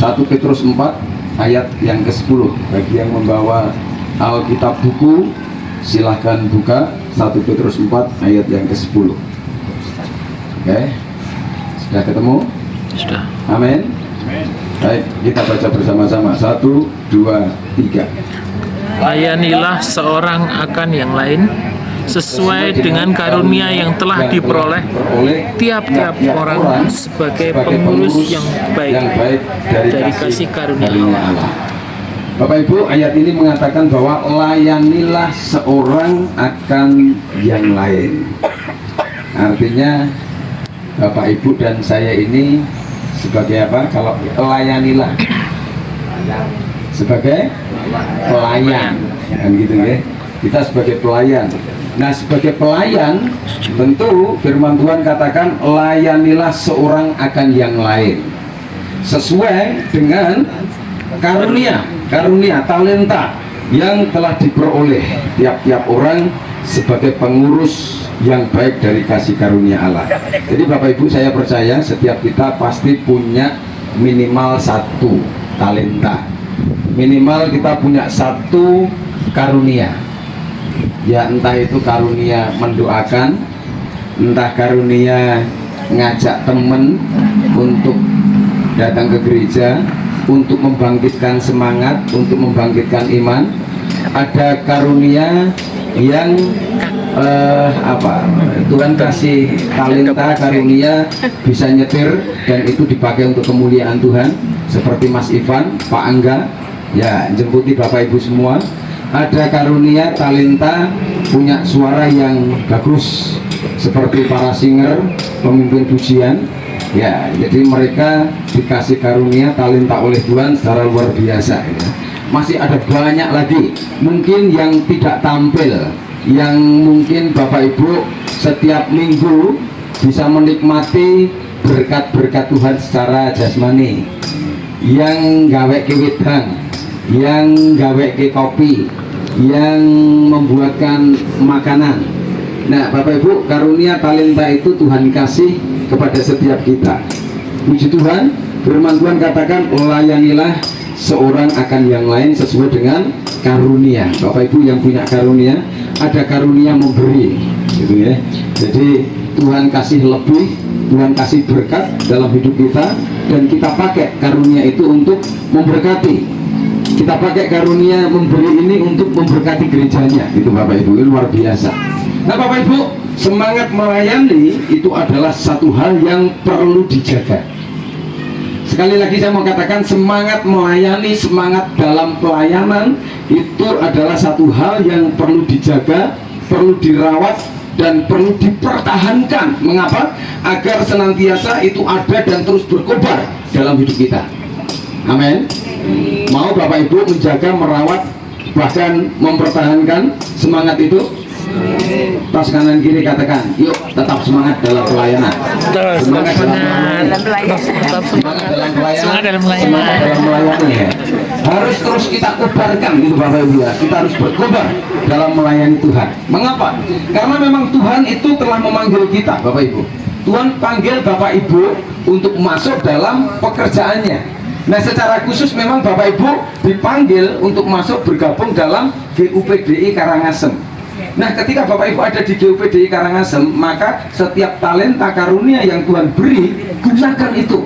1 Petrus 4 ayat yang ke-10. Bagi yang membawa Alkitab buku, silahkan buka 1 Petrus 4 ayat yang ke-10. Oke, sudah ketemu? Sudah. Amin. Baik, kita baca bersama-sama. 1, 2, 3. Layanilah seorang akan yang lain sesuai dengan karunia yang telah diperoleh tiap-tiap orang sebagai pengurus yang baik dari kasih karunia Allah. Bapak Ibu, ayat ini mengatakan bahwa layanilah seorang akan yang lain. Artinya Bapak Ibu dan saya ini sebagai apa? Kalau layanilah sebagai pelayan, kan gitu ya. Kita sebagai pelayan. Nah, sebagai pelayan tentu firman Tuhan katakan layanilah seorang akan yang lain sesuai dengan karunia talenta yang telah diperoleh tiap-tiap orang sebagai pengurus yang baik dari kasih karunia Allah. Jadi Bapak Ibu, saya percaya setiap kita pasti punya minimal 1 talenta, minimal kita punya 1 karunia. Ya, entah itu karunia mendoakan, entah karunia ngajak temen untuk datang ke gereja, untuk membangkitkan semangat, untuk membangkitkan iman. Ada karunia yang Tuhan kasih talenta karunia bisa nyetir dan itu dipakai untuk kemuliaan Tuhan, seperti Mas Ivan, Pak Angga, ya, jemputi Bapak Ibu semua. Ada karunia talenta punya suara yang bagus seperti para singer, pemimpin pujian, ya, jadi mereka dikasih karunia talenta oleh Tuhan secara luar biasa, ya. Masih ada banyak lagi mungkin yang tidak tampil, yang mungkin Bapak Ibu setiap minggu bisa menikmati berkat-berkat Tuhan secara jasmani, yang gawe ke wedang, yang gawe ke kopi, yang membuatkan makanan. Nah, Bapak Ibu, karunia talenta itu Tuhan kasih kepada setiap kita. Puji Tuhan, firman Tuhan katakan layanilah seorang akan yang lain sesuai dengan karunia. Bapak Ibu yang punya karunia, ada karunia memberi, gitu ya. Jadi Tuhan kasih lebih, Tuhan kasih berkat dalam hidup kita, dan kita pakai karunia itu untuk memberkati. Kita pakai karunia memberi ini untuk memberkati gerejanya, itu Bapak Ibu, ini luar biasa. Nah Bapak Ibu, semangat melayani itu adalah satu hal yang perlu dijaga. Sekali lagi saya mau katakan, semangat melayani, semangat dalam pelayanan itu adalah satu hal yang perlu dijaga, perlu dirawat, dan perlu dipertahankan. Mengapa? Agar senantiasa itu ada dan terus berkobar dalam hidup kita. Amin. Mau Bapak Ibu menjaga, merawat, bahkan mempertahankan semangat itu? Tas kanan kiri katakan, yuk tetap semangat dalam pelayanan. Semangat dalam pelayanan. Semangat dalam pelayanan. Semangat dalam melayani, ya. Harus terus kita kobarkan, gitu Bapak Ibu, ya. Kita harus berkobar dalam melayani Tuhan. Mengapa? Karena memang Tuhan itu telah memanggil kita, Bapak Ibu. Tuhan panggil Bapak Ibu untuk masuk dalam pekerjaannya. Nah, secara khusus memang Bapak Ibu dipanggil untuk masuk bergabung dalam GUPDI Karangasem. Nah, ketika Bapak Ibu ada di GUPDI Karangasem, maka setiap talenta karunia yang Tuhan beri, gunakan itu.